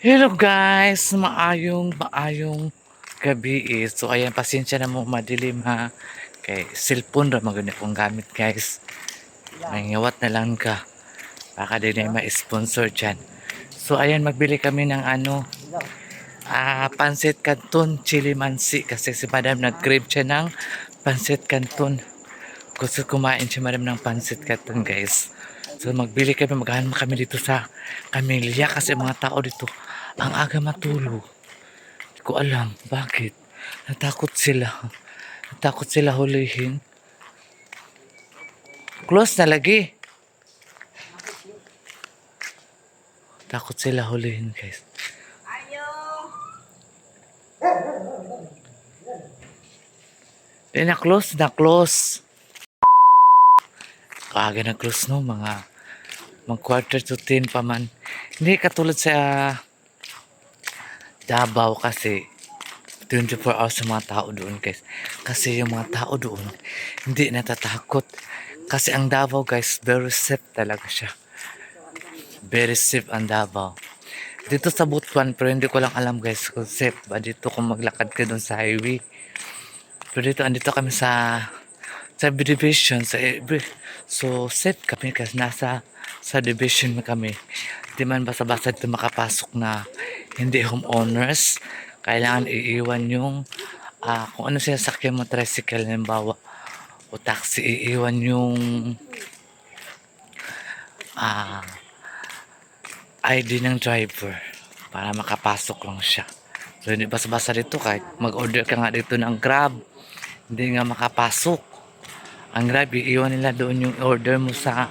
Hello guys, maayong gabi eh. So ayan, pasensya na mo madilim ha. Kay cellphone ra maganda kong gamit guys. May ngawat na lang ka. Baka din ay ma-sponsor dyan. So ayan, magbili kami ng pansit canton chili mansi. Kasi si madam nag-crave siya ng pansit canton. Gusto kumain siya madam ng pansit canton guys. So magbili kami, maghanap kami dito sa Camellia kasi mga tao dito ang aga matulog. Hindi ko alam bakit. Natakot sila. Natakot sila hulihin. Close na lagi. Takot sila hulihin guys. Eh, na-close, na-close. Kaaga na-close no, mga quarter to 10 pa man. Hindi katulad sa Davao kasi 24 hours sa mga tao doon guys. Kasi yung mga tao doon hindi natatakot. Kasi ang Davao guys, very safe talaga siya. Very safe ang Davao. Dito sa Butuan, pero hindi ko lang alam guys kung safe ba dito kung maglakad ka doon sa highway. Pero dito, andito kami sa division, so safe kami kasi nasa sa division kami. Di man basta-basta dito makapasok na hindi homeowners. Kailangan iiwan yung kung ano siya sakyan mo, tricycle halimbawa o taxi, iiwan yung ID ng driver para makapasok lang siya. So hindi basta-basta dito, kahit mag-order ka nga dito ng Grab, hindi nga makapasok. Ang Grab, iiwan nila doon yung order mo sa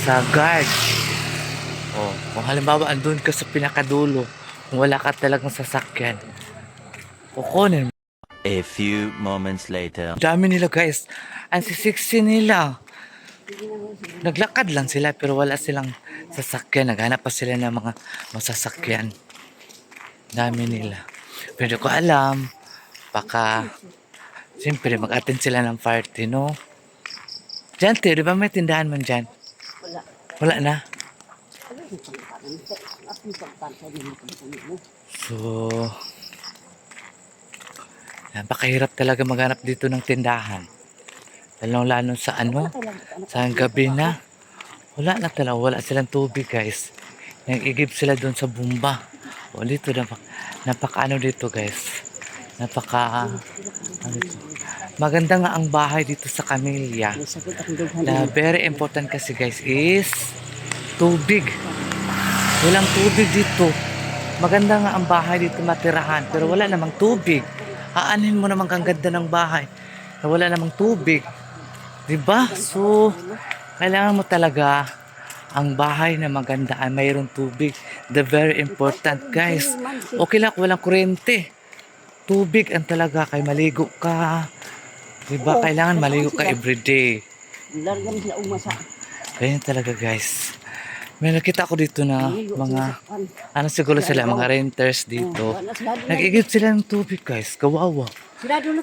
sa guard. Oh, kung halimbawa andun ka sa pinakadulo, kung wala ka talagang sasakyan, kukunin mo. A few moments later. Dami nila guys. Ang sisiksi nila. Naglakad lang sila pero wala silang sasakyan. Naghanap pa sila ng mga masasakyan. Dami nila. Pero ko alam, baka siyempre mag-attend sila ng party, no? Diyan, di ba may tindahan man dyan? Wala. Wala na? So, napakahirap talaga maghanap dito ng tindahan. Lalo sa sa gabi na. Wala na talaga, wala silang tubig guys. Nag-igib sila doon sa bumba. O dito, napaka dito guys. Maganda nga ang bahay dito sa Camellia. Na very important kasi guys is tubig. Walang tubig dito. Maganda nga ang bahay dito matirahan pero wala namang tubig. Aanin mo namang ang ganda ng bahay na wala namang tubig. Diba? So, kailangan mo talaga ang bahay na maganda ay mayroong tubig. The very important guys. Okay lang walang kuryente. Tubig ang talaga kay maligo ka. Diba? Kailangan maligo ka everyday. Ganyan talaga guys. May nakita ko dito na mga siguro sila, mga renters dito. Nag-igib sila ng tubig guys. Kawawa.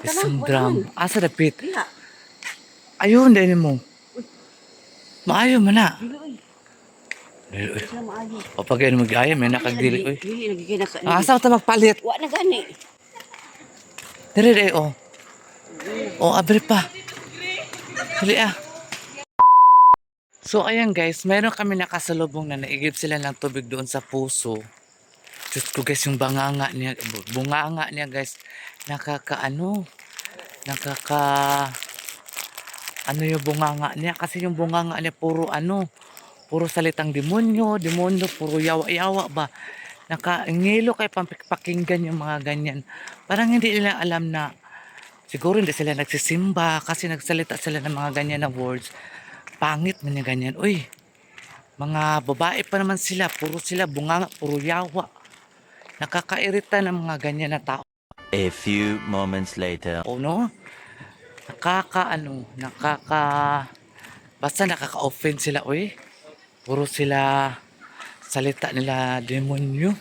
Isang drum. Asa dapit? Ayun, dahil mo. Maayo man na. O pag yan mag-ayam, may nakagdili. Asa ka magpalit? Wa na gani. Dali, oh. O, abri pa. Dali So, ayan guys, meron kami nakasalubong na naigib sila ng tubig doon sa puso. Diyos ko guys, yung bunganga niya guys, yung bunganga niya. Kasi yung bunganga niya puro salitang demonyo, puro yawa-yawa ba. Ngilo kay pakinggan yung mga ganyan. Parang hindi nila alam na, siguro hindi sila nagsisimba kasi nagsalita sila ng mga ganyan na words. Pangit man yung ganyan. Uy, mga babae pa naman sila. Puro sila bunganga, puro yawa. Nakakairita ng mga ganyan na tao. A few moments later. O no? Basta nakaka-offend sila, uy. Puro sila salita nila demonyo.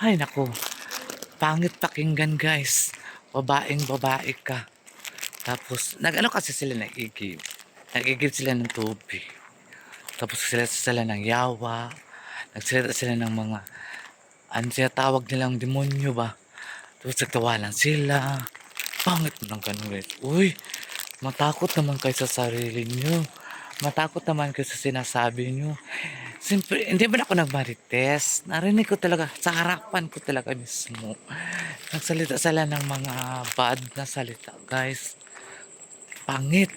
Ay nako. Pangit pakinggan guys. Babae ka. Tapos, kasi sila nag-igib. Nag-igib sila ng tubig. Tapos nagsalita sila ng yawa. Nagsalita sila ng mga, ano siya tawag nilang demonyo ba? Tapos nagtawa lang sila. Pangit mo ng ganun guys. Uy, matakot naman kayo sa sarili nyo. Matakot naman kayo sa sinasabi nyo. Siyempre, hindi man ako nagmarites. Narinig ko talaga, sa harapan ko talaga mismo. Nagsalita sila ng mga bad na salita, guys. Pangit.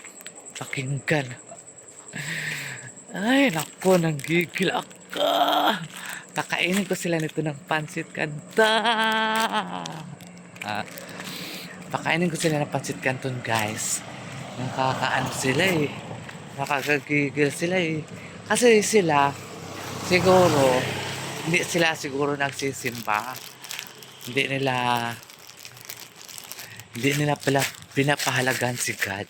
Pakinggan. Ay, nako, nanggigil ako. Kakainin ko sila nito ng pansit kanta. Ah, pakainin ko sila ng pansit canton, guys. Nakakaano sila eh. Nakakagigil sila eh. Kasi sila, siguro, hindi sila siguro nagsisimba. Hindi nila, hindi nila pala pinapahalagan si God.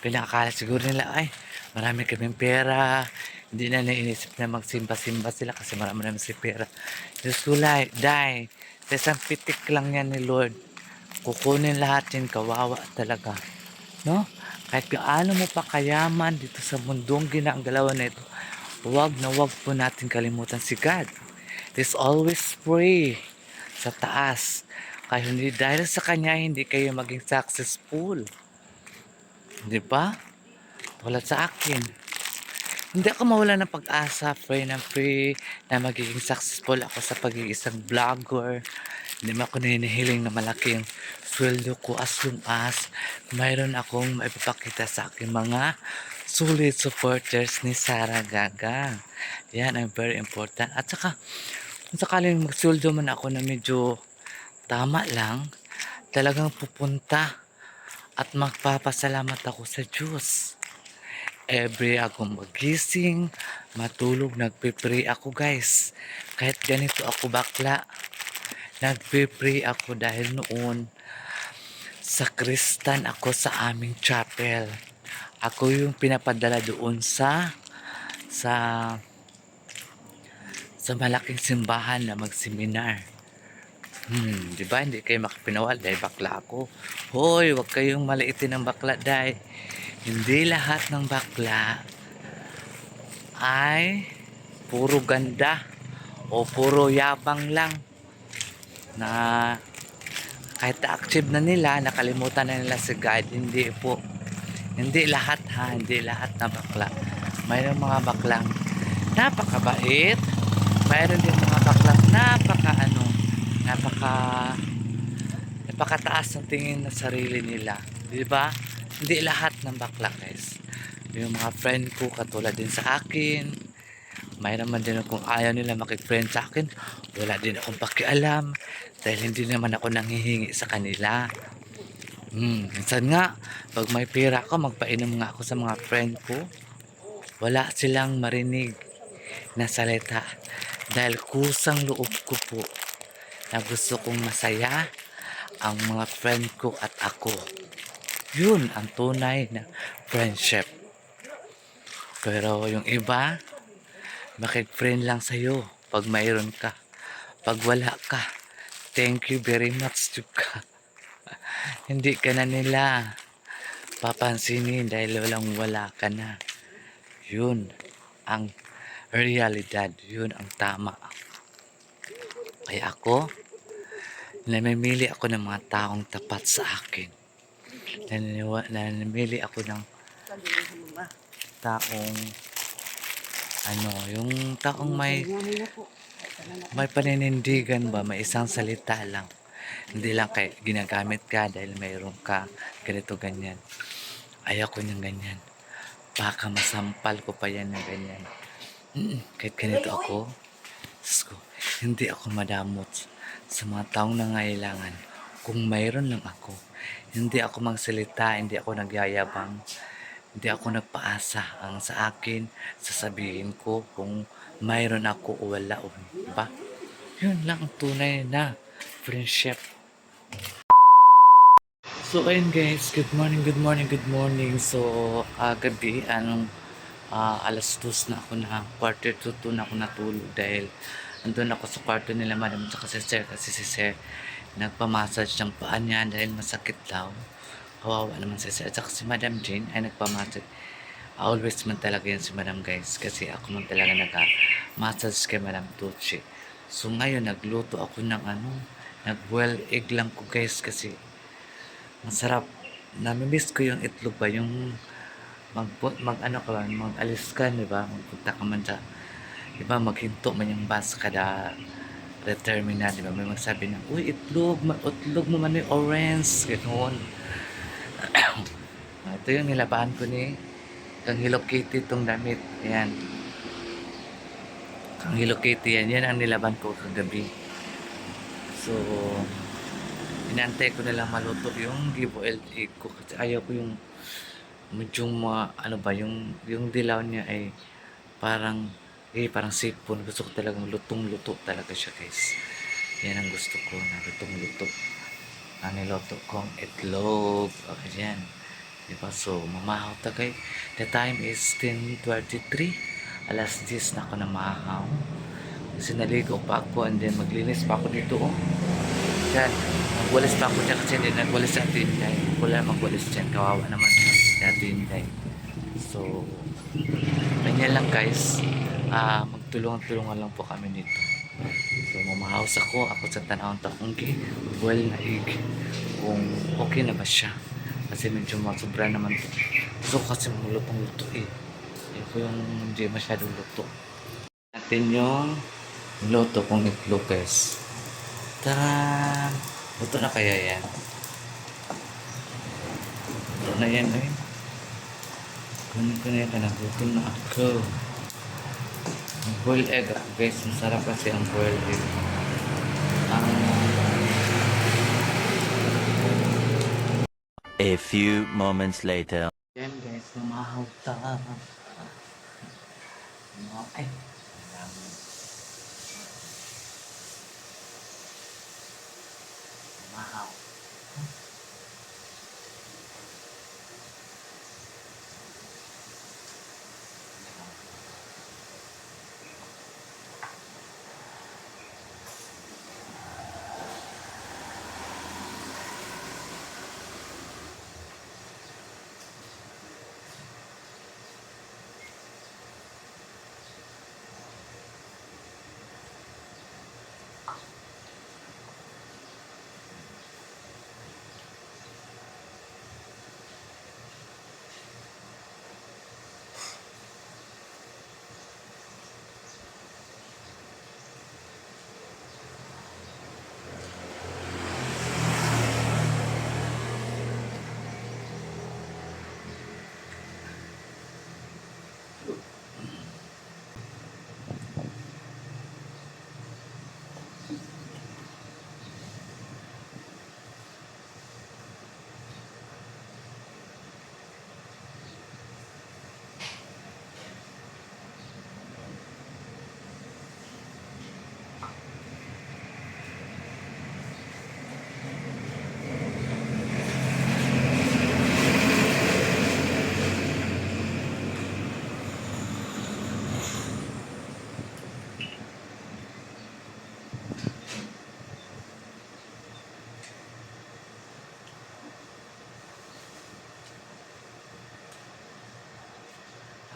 Pinakakala siguro nila, ay, marami kaming pera. Hindi na nainisip na magsimba-simba sila kasi marami namin si pera. Diyos ko, die. Sa isang pitik lang yan ni Lord. Kukunin lahat yan, kawawa talaga. No? Kahit gaano mo pa kayaman dito sa mundong ginagalawan na ito, huwag na huwag po natin kalimutan si God. Let's always pray sa taas. Kaya hindi dahil sa Kanya, hindi kayo maging successful. Di ba? Tulad sa akin. Hindi ako mawala ng pag-asa, pray na magiging successful ako sa pagiging isang vlogger. Hindi mo ako ninihiling na malaking sweldo ko as long as mayroon akong maipapakita sa aking mga solid supporters ni Sarah Gaga. Yan ang very important. At saka, kung sakaling magsweldo man ako na medyo tama lang, talagang pupunta at magpapasalamat ako sa Diyos. Every akong magising, matulog, nagpipray ako guys. Kahit ganito ako bakla, nagpipray ako dahil noon sa Kristan ako sa aming chapel. Ako yung pinapadala doon sa malaking simbahan na magseminar. Di ba? Hindi kayo makapinawal dahil bakla ako. Hoy, wag kayong maliitin ng bakla dahil hindi lahat ng bakla ay puro ganda o puro yabang lang na kahit na-achieve na nila, nakalimutan na nila si God. Hindi po. Hindi lahat ha. Hindi lahat na bakla. Mayroong mga baklang napakabait. Mayroon din mga baklang napakataas ng tingin na sarili nila. Di ba? Hindi lahat ng bakla guys. Yung mga friend ko katulad din sa akin. Mayroon man din kung ayaw nila makik-friend sa akin. Wala din akong pakialam. Dahil hindi naman ako nanghihingi sa kanila. Minsan nga, pag may pera ako, magpainom nga ako sa mga friend ko. Wala silang marinig na salita. Dahil kusang loob ko po na gusto kong masaya ang mga friend ko at ako. Yun ang tunay na friendship. Pero yung iba, makik-friend lang sa'yo pag mayroon ka. Pag wala ka, thank you very much to ka. Hindi ka na nila papansinin dahil wala ka na. Yun ang realidad. Yun ang tama. Kaya ako, namimili ako ng mga taong tapat sa akin. Namimili ako ng taong yung taong may paninindigan ba, may isang salita lang. Hindi lang kay ginagamit ka dahil mayroon ka ganito ganyan. Ayaw ko ng ganyan. Baka masampal ko pa yan ng ganyan. Kahit ganito ako, Diyos ko, hindi ako madamot sa mga taong nangailangan. Kung mayroon lang ako, hindi ako magsalita, hindi ako nagyayabang, hindi ako nagpaasa. Ang sa akin, sasabihin ko kung mayroon ako o wala o ba? Yun lang ang tunay na friendship. So ayun guys, good morning. So gabi, alas 2 na ako na, quarter to 2 na ako natulog dahil andun ako sa kwarto nila madam at si sir kasi si sir nagpamassage ng paa niya dahil masakit daw. Kawawa naman si sir at si madam Jane ay nagpamassage Always man talaga yan si Madam guys. Kasi ako man talaga nag-massage kay Madam Tucci. So ngayon nagluto ako ng ano, nag-boil egg lang ko guys kasi masarap. Namimiss ko yung itlog ba, yung mag ano ka ba, mag-alis ka, di ba? Magpunta ka man sa, di ba, maghinto man yung bus kada terminal, di ba? May magsabi na, uy, itlog mo man yung orange, ganoon. Ito yung nilabaan ko ni Kang Hello Kitty itong damit. Ayan. Kang Hello Kitty yan. Yan ang nilaban ko kagabi. So, inantay ko na lang maluto yung give-oiled egg ko. Kasi ayaw ko yung medyo ano ba, yung dilaw niya ay parang sipon. Gusto ko talaga lutong-luto talaga siya guys. Yan ang gusto ko na lutong-luto. Ang niloto kong itlog. Okay, yan. Diba? So, mamahaw tagay. The time is 10:23. Alas 10 na ako na mahaw. Kasi naligo pa ako and then maglinis pa ako dito. Oh. Yan. Magwalis pa ako dyan kasi hindi nagwalis sa Tinday. Wala magwalis dyan. Kawawa naman sa Tinday. So, ganyan lang guys. Magtulungan-tulungan lang po kami dito. So, mamahaws ako sa tanawang takong boil na egg. Kung okay na ba siya. Kasi medyo masobra naman to. Gusto ko kasi malutong-luto eh. Ayun ko yung hindi masyadong luto. Natin yung luto kong itlog guys. Tara! Luto na kaya yan? Luto na yan eh. Kunin ko na yan ka na. Luto na ako. Boiled egg ako guys. Masarap kasi ang boiled egg. A few moments later. Yan guys, lumahaw ta. Ay, lumahaw.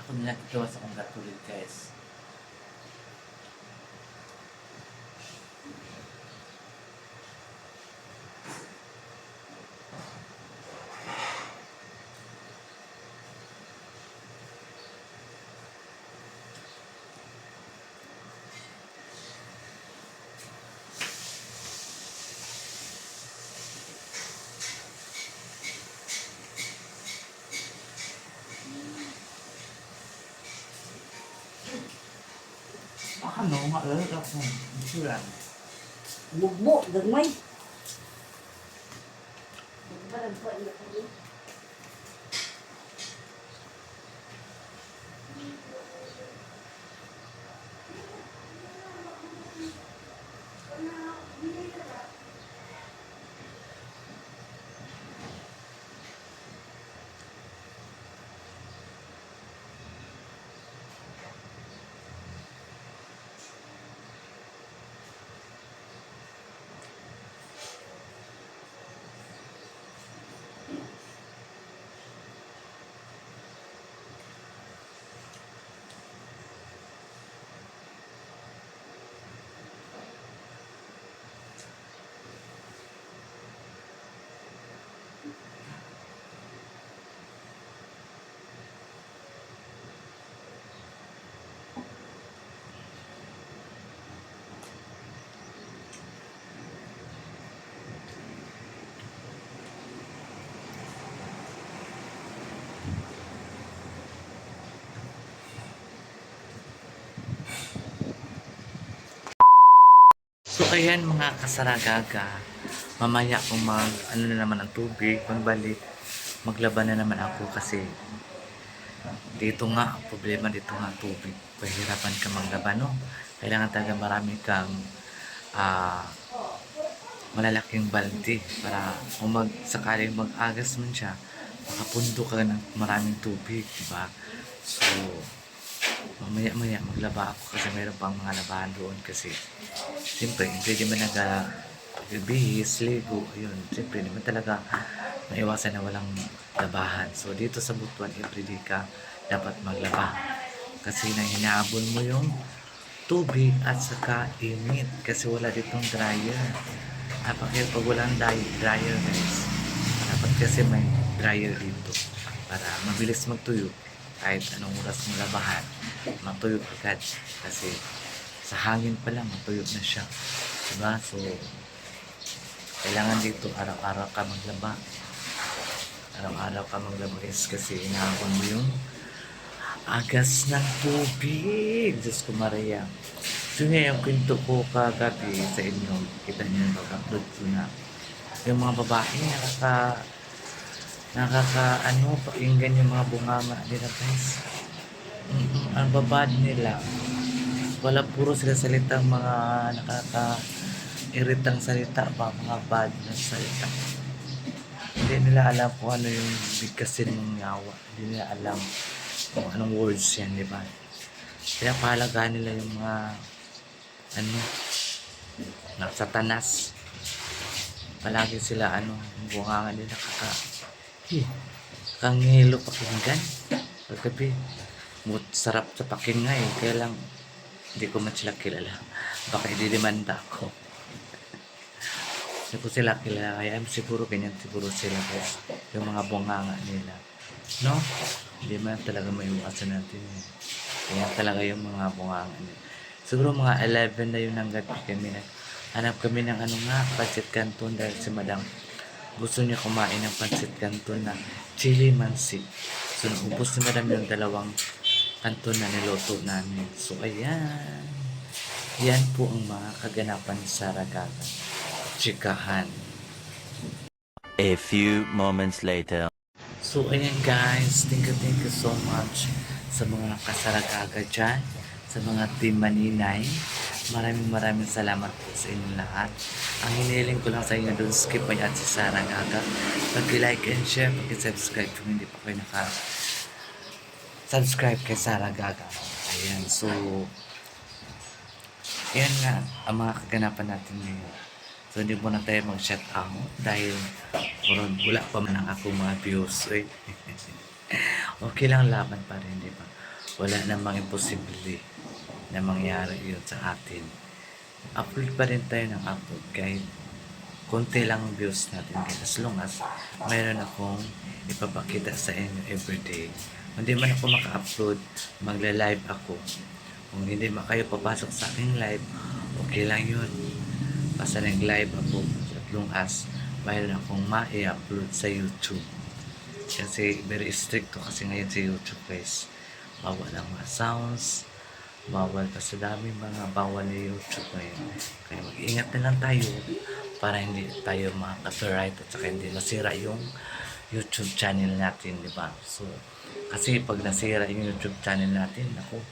Ako nila kitawa sa kong gatulit guys. Ano, maalala ako. Ito lang. Bugbo, gagmay. ayan mga kasaragaga. Mamaya kung ano na naman ang tubig, magbalik, maglaban na naman ako kasi dito nga, ang problema dito nga ang tubig. Pahirapan ka maglaban, no? Kailangan talaga marami kang ah, malalaking balde para kung sakaling mag-agas man siya, makapundo ka ng maraming tubig, diba? So, mamaya-maya maglaba ako kasi mayroon pang mga labahan doon kasi siyempre, hindi naman bihis, ligo, ayun. Siyempre, naman talaga maiwasan na walang labahan. So, dito sa Butuan, everyday ka dapat maglaba. Kasi nang hinahabol mo yung tubig at saka init. Kasi wala ditong dryer. Napakahirap pag walang dryer, guys. Dapat kasi may dryer dito para mabilis magtuyo. Kahit anong oras mo labahan, matuyo agad. Kasi sa hangin pa lang, matuyo na siya. Diba? So, kailangan dito araw-araw ka maglaba. Araw-araw ka maglaba guys kasi inahabol mo yung agas ng tubig. Diyos ko Maria. So ngayon, kwento ko kagabi sa inyo. Kita niyo yung pag-upload ko na. Yung mga babae pakinggan yung mga bunganga nila guys. Ang babad nila. Wala puro sila salitang mga iritang salita ba, mga bad na salita. Hindi nila alam kung ano yung bigkasin ng yawa. Hindi nila alam kung anong words yan, di ba? Kaya pahalagaan nila yung mga na satanas. Palagi sila yung bunganga nila kangilo pakinggan. Pagkabi, sarap sa pakinggan kaya lang hindi ko man sila kilala. Baka ididemanda ako. Hindi ko sila kilala. Kaya siguro ganyan siguro sila guys. Yung mga bunganga nila. No? Hindi man talaga maiwasan natin. Kaya talaga yung mga bunganga nila. Siguro mga 11 na yun ng gabi kami hanap kami ng pancit canton dahil si madam gusto niya kumain ng pancit canton na chili mansi. So, naubos ni madam yung dalawang kanton na niloto namin. So, ayan. Yan po ang mga kaganapan sa Ragaga. Chikahan. A few moments later. So, ayan guys. Thank you so much sa mga kasaragaga dyan. Sa mga team Maninay. Maraming salamat po sa inyong lahat. Ang hinihiling ko lang sa inyo doon, skip my at si Sarah Gaga. Pag-like and share, pag-subscribe kung hindi pa kayo subscribe kay Sarah Gaga. Ayan, so yan nga ang mga kaganapan natin ngayon. So hindi muna tayo mag-shout out dahil wala pa man ang akong mga views. Okay lang, laban pa rin, di ba? Wala namang imposible na mangyari yun sa atin. Upload pa rin tayo ng upload kahit konti lang views natin. As long as mayroon akong ipapakita sa inyo everyday. Kung hindi man ako maka-upload, magla-live ako. Kung hindi kayo papasok sa aking live, okay lang yun. Basta nag-live ako as long as mayroon akong ma-i-upload sa YouTube. Kasi very strict to kasi ngayon sa YouTube guys. Bawal ang mga sounds, bawal pa sa dami mga bawal ni YouTube ngayon. Kaya mag-ingat na lang tayo para hindi tayo maka-copyright at saka hindi masira yung YouTube channel natin, di ba? So, kasi pag nasira yung YouTube channel natin, ako,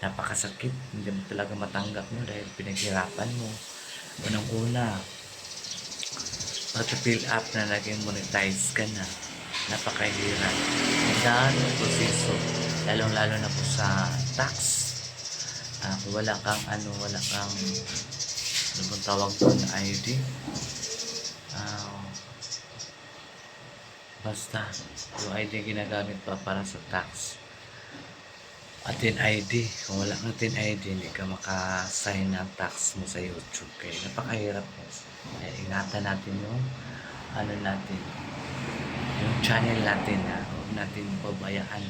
napakasakit. Hindi mo talaga matanggap mo dahil pinaghirapan mo. Unang-una, pag-fill up na naging monetize ka na, napakahirap. Dahil ang proseso, lalong-lalo na po sa tax. Kung wala kang ano bang tawag doon na ID? Basta, yung ID ginagamit pa para sa tax. At tin ID, kung wala kang tin ID, hindi ka makasign ng tax mo sa YouTube. Kaya napakahirap po. Kaya ingatan natin yung yung channel natin na huwag natin pabayaan.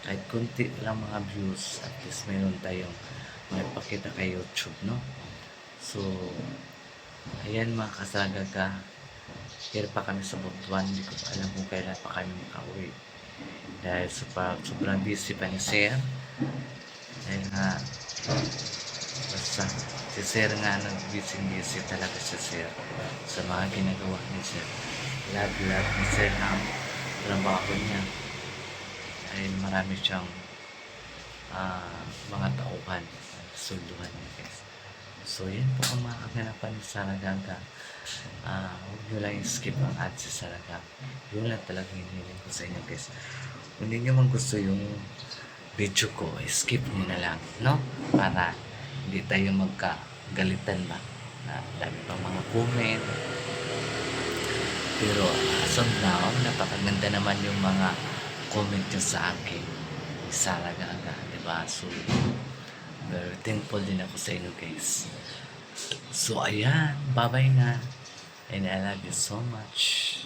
Kahit kunti lang mga views, at least mayroon tayong maipakita kay YouTube, no? So, ayan mga kasagaga. Here pa kami sa Butuan. Hindi ko pa alam kung kailan pa kami makauwi. Dahil sobrang busy pa ni Sir. Dahil nga, basta, si Si Sir nga, busy talaga siya, Sir. Sa mga ginagawa ni Sir. Love ni Sir ang trabaho niya. Dahil marami siyang mga tauhan. Sulduhan niya, guys. So, yun po ang mga kaganapan ni Saragaga. Huwag nyo lang skip ang ads sa Saragaga. Yun lang talaga hinihiling ko sa inyo, guys. Kung hindi nyo man gusto yung video ko, skip nyo na lang, no? Para hindi tayo magkagalitan ba na dami pang mga comment. Pero as of now, napakaganda naman yung mga comment nyo sa akin. Saragaga, diba? So, very thankful din ako sa inyo, guys. So, ayan. Bye-bye na. And I love you so much.